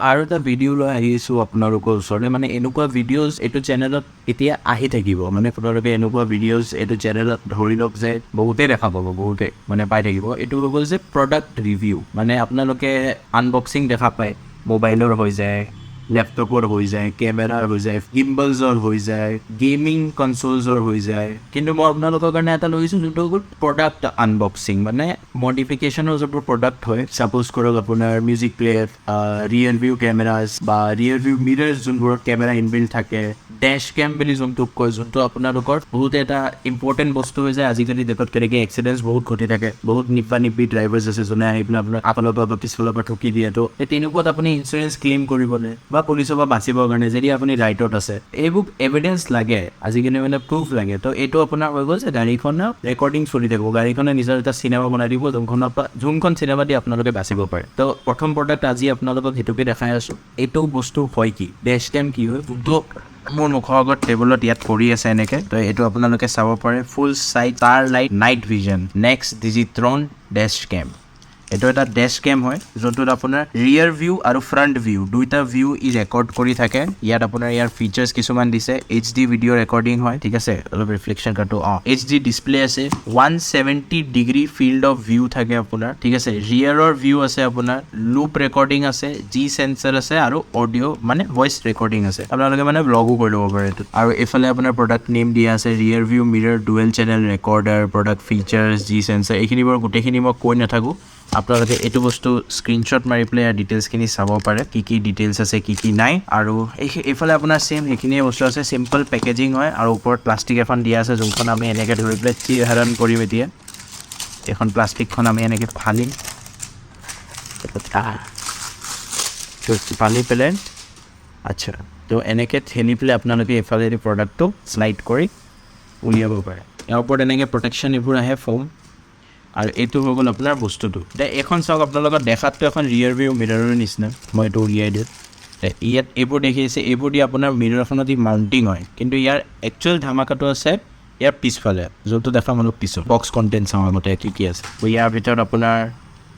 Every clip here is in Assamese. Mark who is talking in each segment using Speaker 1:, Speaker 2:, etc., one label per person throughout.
Speaker 1: আৰু এটা ভিডিঅ' লৈ আহিছোঁ আপোনালোকৰ ওচৰলৈ, মানে এনেকুৱা ভিডিঅ'জ এইটো চেনেলত এতিয়া আহি থাকিব, মানে আপোনালোকে এনেকুৱা ভিডিঅ'জ এইটো চেনেলত ধৰি লওক যে বহুতেই দেখা পাব, বহুতে মানে পাই থাকিব। এইটো হৈ গ'ল যে প্ৰডাক্ট ৰিভিউ, মানে আপোনালোকে আনবক্সিং দেখা পায়, মোবাইলৰ হৈ যায়, লেপটপৰ হৈ যায়, কেমেৰাৰ হৈ যায়, গিম্বলছৰ হৈ যায়, গেমিং কনচোলছৰ হৈ যায়। কিন্তু মই আপোনালোকৰ কাৰণে এটা লৈছোঁ যোনটো হৈ গ'ল প্ৰডাক্ট আনবক্সিং, মানে মডিফিকেশ্যনৰ যোনবোৰ প্ৰডাক্ট হয়, ছাপ'জ কৰক আপোনাৰ মিউজিক প্লেয়াৰ, ৰিয়েৰ ভিউ কেমেৰাজ বা ৰিয়েৰ ভিউ মিৰাৰ যোনবোৰত কেমেৰা ইনবিল্ড থাকে, ডেছ কেম বুলি যোনটোক কয়, যোনটো আপোনালোকৰ বহুত এটা ইম্পৰ্টেণ্ট বস্তু হৈ যায় আজিকালি ডেটত। কেনেকৈ এক্সিডেণ্টছ বহুত ঘটি থাকে, বহুত নিপি ড্ৰাইভাৰ্ছ আছে যোনে আহি পেলাই আপোনাৰ আগফালৰ পৰা বা পিছফালৰ পৰা ঠকি দিয়ে। তো তেনেকুৱাত আপুনি ইঞ্চুৰেঞ্চ ক্লেইম কৰিবলৈ বা পুলিচৰ পৰা বাচিবৰ কাৰণে যদি আপুনি ৰাইটত আছে, এইবোৰ এভিডেঞ্চ লাগে আজিকালি, মানে প্ৰুফ লাগে। তো এইটো আপোনাৰ হৈ গ'ল যে গাড়ীখনৰ ৰেকৰ্ডিং চলি থাকিব, গাড়ীখনে নিজৰ এটা চিনেমা বনাই দিব, যোনখন চিনেমা দি আপোনালোকে বাচিব পাৰে। তো প্ৰথম প্ৰডাক্ট আজি আপোনালোকক সেইটোকে দেখাই আছোঁ। এইটো বস্তু হয় কি, ডেছ কেম কি হয়, যোনটো মোৰ মুখৰ আগত টেবুলত ইয়াত পৰি আছে এনেকৈ। তো এইটো আপোনালোকে চাব পাৰে, full side star light night vision next Digitron dash cam. এইটো এটা ডেছ কেম হয়, যোনটোত আপোনাৰ ৰিয়াৰ ভিউ আৰু ফ্ৰণ্ট ভিউ দুইটা ভিউ ই ৰেকৰ্ড কৰি থাকে। ইয়াত আপোনাৰ ইয়াৰ ফিচাৰ্ছ কিছুমান দিছে, HD ভিডিঅ' ৰেকৰ্ডিং হয়, ঠিক আছে, অলপ ৰিফ্লেকশ্যন কাটো, HD ডিছপ্লে আছে, 170 ডিগ্ৰী ফিল্ড অফ ভিউ থাকে আপোনাৰ, ঠিক আছে। ৰিয়াৰৰ ভিউ আছে আপোনাৰ, লুপ ৰেকৰ্ডিং আছে, G চেঞ্চাৰ আছে আৰু অডিঅ' মানে ভইচ ৰেকৰ্ডিং আছে, আপোনালোকে মানে ব্লগো কৰি ল'ব পাৰে এইটোত। আৰু এইফালে আপোনাৰ প্ৰডাক্ট নেম দিয়া আছে, rear view mirror dual channel recorder, product features, G sensor, এইখিনি বাৰু গোটেইখিনি মই কৈ নাথাকোঁ। আপোনালোকে এইটো বস্তু স্ক্ৰীনশ্বট মাৰি পেলাই ইয়াৰ ডিটেইলছখিনি চাব পাৰে, কি ডিটেইলছ আছে কি নাই। আৰু এইফালে আপোনাৰ ছেইম সেইখিনিয়ে বস্তু আছে, চিম্পল পেকেজিং হয় আৰু ওপৰত প্লাষ্টিক এখন দিয়া আছে, যোনখন আমি এনেকৈ ধৰি পেলাই চিৰহৰণ কৰিম। এতিয়া এইখন প্লাষ্টিকখন আমি এনেকৈ ফালিম, ফালি পেলাই আচ্ছা, তো এনেকৈ ঠেলি পেলাই আপোনালোকে এইফালে প্ৰডাক্টটো শ্লাইড কৰি উলিয়াব পাৰে। ইয়াৰ ওপৰত এনেকৈ প্ৰটেকশ্যন এইবোৰ আহে ফোম। আৰু এইটো হৈ গ'ল আপোনাৰ বস্তুটো। এতিয়া এইখন চাওক, আপোনালোকৰ দেখাততো এখন ৰিয়েৰ ভিউ মিৰৰৰ নিচিনা, মই এইটো উলিয়াই দিওঁ। ইয়াত এইবোৰ দেখি আছে, এইবোৰ দি আপোনাৰ মিৰৰখনত মাউণ্টিং হয়, কিন্তু ইয়াৰ একচুৱেল ধামাকাটো আছে ইয়াৰ পিছফালে, যোনটো দেখাম অলপ পিছত। বক্স কণ্টেণ্ট চাওঁ আগতে কি আছে। ইয়াৰ ভিতৰত আপোনাৰ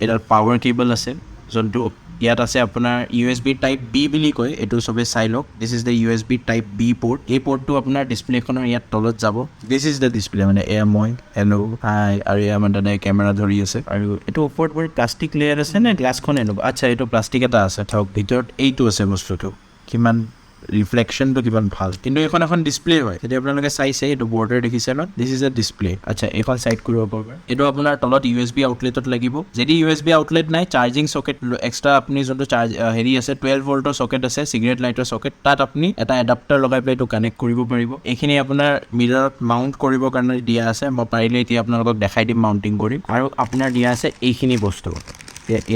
Speaker 1: এডাল পাৱাৰ কেবল আছে, যোনটো ইয়াত আছে আপোনাৰ USB টাইপ B বুলি কয়, এইটো চবেই চাই লওক। This is the USB type B port. এই পৰ্টটো আপোনাৰ ডিছপ্লেখনৰ ইয়াত তলত যাব। দিছ ইজ দ্য ডিছপ্লে, মানে এয়া মই হেল্ল' হাই, আৰু এয়া মানে দাদাই কেমেৰা ধৰি আছে। আৰু এইটো ওপৰত বাৰু প্লাষ্টিক লেয়াৰ আছে নে গ্লাছখন এনেকুৱা, আচ্ছা এইটো প্লাষ্টিক এটা আছে, থাকক। ভিতৰত এইটো আছে বস্তুটো, কিমান ৰিফ্লেকশ্যনটো কিমান ভাল। কিন্তু এইখন এখন ডিছপ্লে হয়, যদি আপোনালোকে চাইছে এইটো বৰ্ডাৰ দেখিছে ন, দিছ ইজ এ ডিছপ্লে। আচ্ছা এইখন চাইড কৰিব পাৰিব। এইটো আপোনাৰ তলত USB আউটলেটত লাগিব। যদি USB আউটলেট নাই, চাৰ্জিং চকেট এক্সট্ৰা আপুনি যোনটো হেৰি আছে, 12 ভল্টৰ চকেট আছে, চিগাৰেট লাইটৰ চকেট, তাত আপুনি এটা এডাপ্টাৰ লগাই পেলাই এইটো কানেক্ট কৰিব পাৰিব। এইখিনি আপোনাৰ মিৰৰত মাউণ্ট কৰিবৰ কাৰণে দিয়া আছে, মই পাৰিলে এতিয়া আপোনালোকক দেখাই দিম মাউণ্টিং কৰিম। আৰু আপোনাৰ দিয়া আছে এইখিনি বস্তু।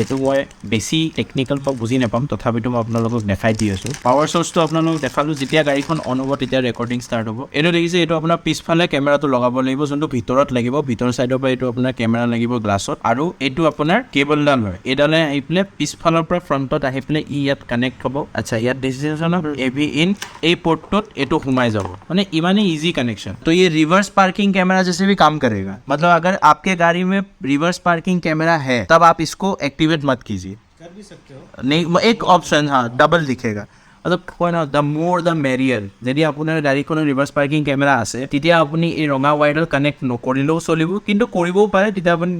Speaker 1: এইটো মই বেছি টেকনিকেল বুজি নাপাম, তথাপিতো মই আপোনালোকক দেখাই দি আছোঁ। পাৱাৰ চ'ৰ্চটো আপোনালোকক দেখালোঁ, যেতিয়া গাড়ীখন অন হ'ব তেতিয়া ৰেকৰ্ডিং ষ্টাৰ্ট হ'ব। এইটো দেখিছে, এইটো আপোনাৰ পিছফালে কেমেৰাটো লগাব লাগিব, যোনটো ভিতৰত লাগিব, ভিতৰ চাইডৰ পৰা এইটো আপোনাৰ কেমেৰা লাগিব গ্লাছত। আৰু এইটো আপোনাৰ কেবলডাল হয়, এইডালে আহি পেলাই পিছফালৰ পৰা ফ্ৰণ্টত আহি পেলাই ইয়াত কানেক্ট হ'ব। আচ্ছা ইয়াত ডিচিশ্যন AV ইন, এই পৰ্টটোত এইটো সোমাই যাব, মানে ইমানেই ইজি কানেকশ্যন। তো ये रिवर्स पार्किंग कैमरा जैसे भी काम करेगा, मतलब अगर आपके गाड़ी में रिवर्स पार्किंग कैमरा है तब आप इसको एक्टिवेट मत कीजिए, कर भी सकते हो नहीं, एक ऑप्शन हाँ डबल दिखेगा, मतलब কয় ন দ্য মোৰ দ্য মেৰিয়াৰ। যদি আপোনাৰ গাড়ীখনৰ ৰিভাৰ্ছ পাৰ্কিং কেমেৰা আছে, তেতিয়া আপুনি এই ৰঙা ৱায়াৰডাল কানেক্ট নকৰিলেও চলিব, কিন্তু কৰিবও পাৰে, তেতিয়া আপুনি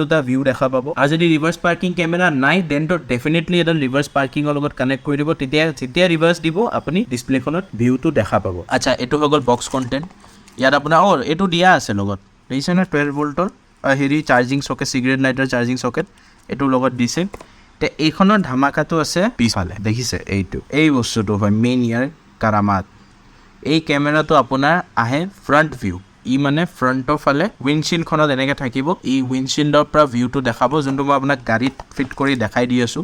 Speaker 1: দুটা ভিউ দেখা পাব। আৰু যদি ৰিভাৰ্ছ পাৰ্কিং কেমেৰা নাই, দেনটো ডেফিনেটলি এডাল ৰিভাৰ্ছ পাৰ্কিঙৰ লগত কানেক্ট কৰি দিব, তেতিয়া যেতিয়া ৰিভাৰ্ছ দিব আপুনি ডিছপ্লেখনত ভিউটো দেখা পাব। আচ্ছা এইটো হৈ গ'ল বক্স কণ্টেণ্ট। ইয়াত আপোনাৰ এইটো দিয়া আছে লগত, দেখিছেনে 12 ভল্টৰ হেৰি charging socket, cigarette lighter charging socket এইটোৰ লগত দিছে। এইখনৰ ধামাকাটো আছে পিছফালে, দেখিছে এইটো, এই বস্তুটো হয় মেইন ইয়াৰ কাৰামাত। এই কেমেৰাটো আপোনাৰ আহে ফ্ৰণ্ট ভিউ, ই মানে ফ্ৰণ্টৰ ফালে উইণ্ডশ্বিল্ডখনত এনেকৈ থাকিব, ই উইণ্ডশ্বিল্ডৰ পৰা ভিউটো দেখাব, যোনটো মই আপোনাক গাড়ীত ফিট কৰি দেখাই দি আছোঁ।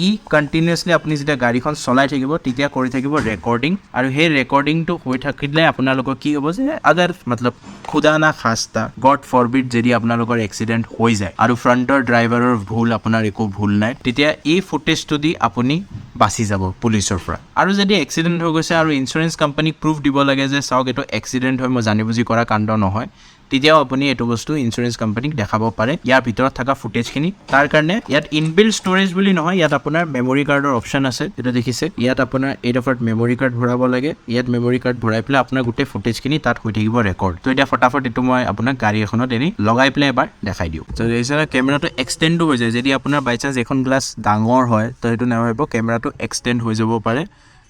Speaker 1: ই কণ্টিনিউৱাছলি আপুনি যেতিয়া গাড়ীখন চলাই থাকিব তেতিয়া কৰি থাকিব ৰেকৰ্ডিং, আৰু সেই ৰেকৰ্ডিংটো হৈ থাকিলে আপোনালোকৰ কি হ'ব যে আদাৰ মতলব খুদা না খাস্তা গড ফৰবিড যদি আপোনালোকৰ এক্সিডেণ্ট হৈ যায় আৰু ফ্ৰণ্টৰ ড্ৰাইভাৰৰ ভুল, আপোনাৰ একো ভুল নাই, তেতিয়া এই ফুটেজটো দি আপুনি বাচি যাব পুলিচৰ পৰা। আৰু যদি এক্সিডেণ্ট হৈ গৈছে আৰু ইঞ্চুৰেঞ্চ কোম্পানীক প্ৰুফ দিব লাগে যে চাওক এইটো এক্সিডেণ্ট হয়, মই জানি বুজি কৰা কাণ্ড নহয়, তেতিয়াও আপুনি এইটো বস্তু ইঞ্চুৰেঞ্চ কোম্পানীক দেখাব পাৰে ইয়াৰ ভিতৰত থকা ফুটেজখিনি। তাৰ কাৰণে ইয়াত ইনবিল্ড ষ্ট'ৰেজ বুলি নহয়, ইয়াত আপোনাৰ মেমৰি কাৰ্ডৰ অপশ্যন আছে, এইটো দেখিছে। ইয়াত আপোনাৰ এই ডোখৰত মেমৰি কাৰ্ড ভৰাব লাগে, ইয়াত মেমৰি কাৰ্ড ভৰাই পেলাই আপোনাৰ গোটেই ফুটেজখিনি তাত হৈ থাকিব ৰেকৰ্ড। তো এতিয়া ফটাফট এইটো মই আপোনাক গাড়ী এখনত এনে লগাই পেলাই এবাৰ দেখাই দিওঁ। তো এইচাৰে কেমেৰাটো এক্সটেণ্ডো হৈ যায়, যদি আপোনাৰ বাই চান্স এখন গ্লাছ ডাঙৰ হয় তো সেইটো নাভাবিব, কেমেৰাটো এক্সটেণ্ড হৈ যাব পাৰে,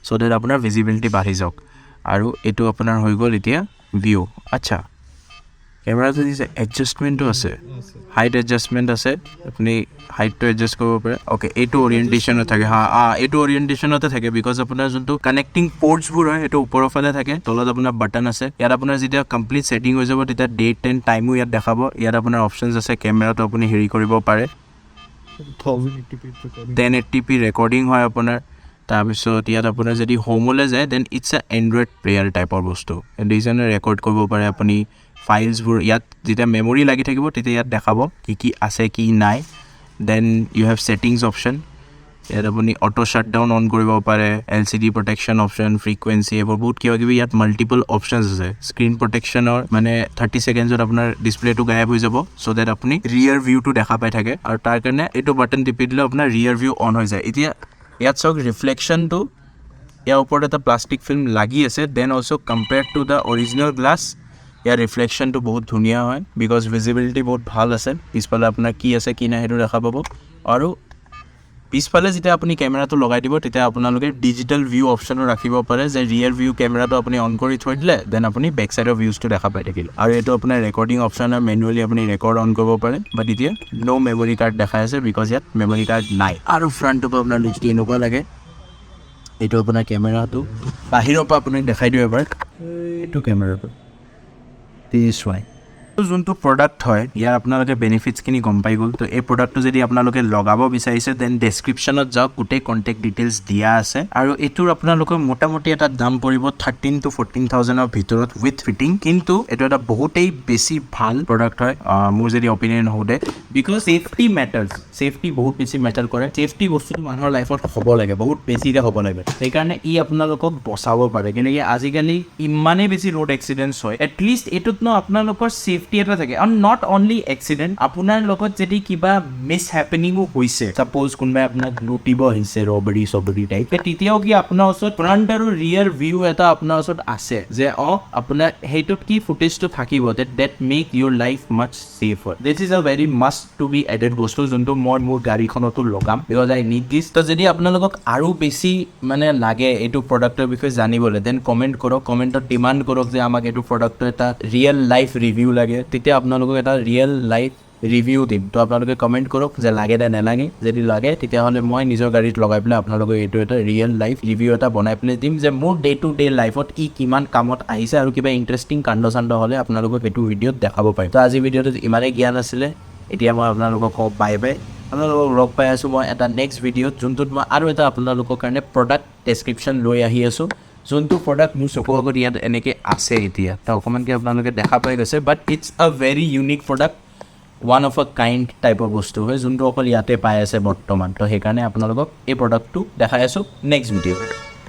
Speaker 1: চ' ডেট আপোনাৰ ভিজিবিলিটি বাঢ়ি যাওক। আৰু এইটো আপোনাৰ হৈ গ'ল এতিয়া ভিউ। আচ্ছা, কেমেৰাটো দিছে এডজাষ্টমেণ্টো আছে, হাইট এডজাষ্টমেণ্ট আছে, আপুনি হাইটটো এডজাষ্ট কৰিব পাৰে। অ'কে, এইটো অৰিয়েণ্টেশ্যনত থাকে, এইটো অৰিয়েণ্টেশ্যনতে থাকে, বিকজ আপোনাৰ যোনটো কানেক্টিং পৰ্টছবোৰ হয় সেইটো ওপৰৰ ফালে থাকে, তলত আপোনাৰ বাটন আছে। ইয়াত আপোনাৰ যেতিয়া কমপ্লিট ছেটিং হৈ যাব তেতিয়া ডেট এণ্ড টাইমো ইয়াত দেখাব। ইয়াত আপোনাৰ অপশ্যনছ আছে, কেমেৰাটো আপুনি হেৰি কৰিব পাৰে, 1080p ৰেকৰ্ডিং হয় আপোনাৰ। তাৰপিছত ইয়াত আপোনাৰ যদি হোমলৈ যায় then it's a android player টাইপৰ বস্তু, ডিজাইনে ৰেকৰ্ড কৰিব পাৰে আপুনি ফাইলছবোৰ। ইয়াত যেতিয়া মেমৰি লাগি থাকিব তেতিয়া ইয়াত দেখাব কি কি আছে কি নাই। Then you have settings option, ইয়াত আপুনি অটো শ্বাটডাউন অন কৰিব পাৰে, LCD প্ৰটেকশ্যন অপশ্যন, ফ্ৰিকুৱেঞ্চি, এইবোৰ বহুত কিবা কিবি ইয়াত মাল্টিপল অপশ্যনছ আছে। স্ক্ৰীণ প্ৰটেকশ্যনৰ মানে 30 ছেকেণ্ডছত আপোনাৰ ডিছপ্লেটো গায়ব হৈ যাব, চ' ডেট আপুনি ৰিয়াৰ ভিউটো দেখা পাই থাকে। আৰু তাৰ কাৰণে এইটো বাটন টিপি দিলে আপোনাৰ ৰিয়াৰ ভিউ অন হৈ যায়। এতিয়া ইয়াত চাওক ৰিফ্লেকশ্যনটো, ইয়াৰ ওপৰত এটা প্লাষ্টিক ফিল্ম লাগি আছে, then also' compared to the original glass ইয়াৰ ৰিফ্লেকশ্যনটো বহুত ধুনীয়া হয়, বিকজ ভিজিবিলিটি বহুত ভাল আছে। পিছফালে আপোনাৰ কি আছে কি নাই সেইটো দেখা পাব। আৰু পিছফালে যেতিয়া আপুনি কেমেৰাটো লগাই দিব তেতিয়া আপোনালোকে ডিজিটেল ভিউ অপশ্যনো ৰাখিব পাৰে, যে ৰিয়েৰ ভিউ কেমেৰাটো আপুনি অন কৰি থৈ দিলে দেন আপুনি বেক চাইডৰ ভিউজটো দেখা পাই থাকিল। আৰু এইটো আপোনাৰ ৰেকৰ্ডিং অপশ্যন হয়, মেনুৱেলি আপুনি ৰেকৰ্ড অন কৰিব পাৰে। বাট এতিয়া ন' মেমৰি কাৰ্ড দেখাই আছে, বিকজ ইয়াত মেমৰি কাৰ্ড নাই। আৰু ফ্ৰণ্টটো পৰা আপোনাৰ লুচটি এনেকুৱা লাগে, এইটো আপোনাৰ কেমেৰাটো বাহিৰৰ পৰা আপোনাক দেখাই দিব এবাৰ, এইটো কেমেৰাটো চোৱাই যোনটো প্ৰডাক্ট হয় ইয়াৰ আপোনালোকে বেনিফিটছখিনি গম পাই গ'ল। তো এই প্ৰডাক্টটো যদি আপোনালোকে লগাব বিচাৰিছে দেন ডেছক্ৰিপশ্যনত যাওক, গোটেই কণ্টেক্ট ডিটেইলছ দিয়া আছে। আৰু এইটোৰ আপোনালোকৰ মোটামুটি এটা দাম পৰিব 13,000 to 14,000 ভিতৰত উইথ ফিটিং। কিন্তু এইটো এটা বহুতেই বেছি ভাল প্ৰডাক্ট হয় মোৰ যদি অপিনিয়ন সোধে, বিকজ ছেফটি মেটাৰ্ছ, ছেফটি বহুত বেছি মেটাৰ কৰে। ছেফটি বস্তুটো মানুহৰ লাইফত হ'ব লাগে, বহুত বেছিকৈ হ'ব লাগে, সেইকাৰণে ই আপোনালোকক বচাব পাৰে। কিন্তু আজিকালি ইমানেই বেছি ৰোড এক্সিডেণ্টছ হয়, এটলিষ্ট এইটোত আপোনালোকৰ ছেফটি এটা থাকে। আৰু নট অনলি এক্সিডেণ্ট, আপোনাৰ লগত যদি কিবা মিছ হেপেনিঙো হৈছে, ছাপ'জ কোনোবাই আপোনাক লুটিব আহিছে, ৰবাৰী টাইপ, তেতিয়াও কি আপোনাৰ ওচৰত ফ্ৰণ্ট আৰু ৰিয়াৰ ভিউ এটা আপোনাৰ ওচৰত আছে, যে আপোনাৰ সেইটোত কি ফুটেজটো থাকিব, that make your life much safer. This is a very must to be added বস্তু, যোনটো মই মোৰ গাড়ীখনতো লগাম, বিকজ আই নিড দিছ। তো যদি আপোনালোকক আৰু বেছি মানে লাগে এইটো প্ৰডাক্টৰ বিষয়ে জানিবলৈ, দেন কমেণ্ট কৰক, কমেণ্টত ডিমাণ্ড কৰক যে আমাক এইটো প্ৰডাক্টৰ এটা ৰিয়েল লাইফ ৰিভিউ লাগে, তেতিয়া আপোনালোকক এটা ৰিয়েল লাইফ ৰিভিউ দিম। তো আপোনালোকে কমেণ্ট কৰক যে লাগে নে নালাগে। যদি লাগে তেতিয়াহ'লে মই নিজৰ গাড়ীত লগাই পেলাই আপোনালোকক এইটো এটা ৰিয়েল লাইফ ৰিভিউ এটা বনাই পেলাই দিম, যে মোৰ ডে টু ডে লাইফত ই কিমান কামত আহিছে, আৰু কিবা ইণ্টাৰেষ্টিং কাণ্ড চাণ্ড হ'লে আপোনালোকক এইটো ভিডিঅ'ত দেখাব পাৰিম। তো আজি ভিডিঅ'টোত ইমানেই জ্ঞান আছিলে, এতিয়া মই আপোনালোকক কওঁ বাই বাই। আপোনালোকক লগ পাই আছোঁ মই এটা নেক্সট ভিডিঅ'ত, যোনটোত মই আৰু এটা আপোনালোকৰ কাৰণে প্ৰডাক্ট ডেছক্ৰিপশ্যন লৈ আহি আছোঁ, যোনটো প্ৰডাক্ট মোৰ চকুৰ আগত ইয়াত এনেকৈ আছে এতিয়া। তো অকণমানকৈ আপোনালোকে দেখা পাই গৈছে, বাট ইটছ আ very unique product, one of a kind টাইপৰ বস্তু হয়, যোনটো অকল ইয়াতে পাই আছে বৰ্তমান। তো সেইকাৰণে আপোনালোকক এই প্ৰডাক্টটো দেখাই আছোঁ নেক্সট ভিডিঅ'ত।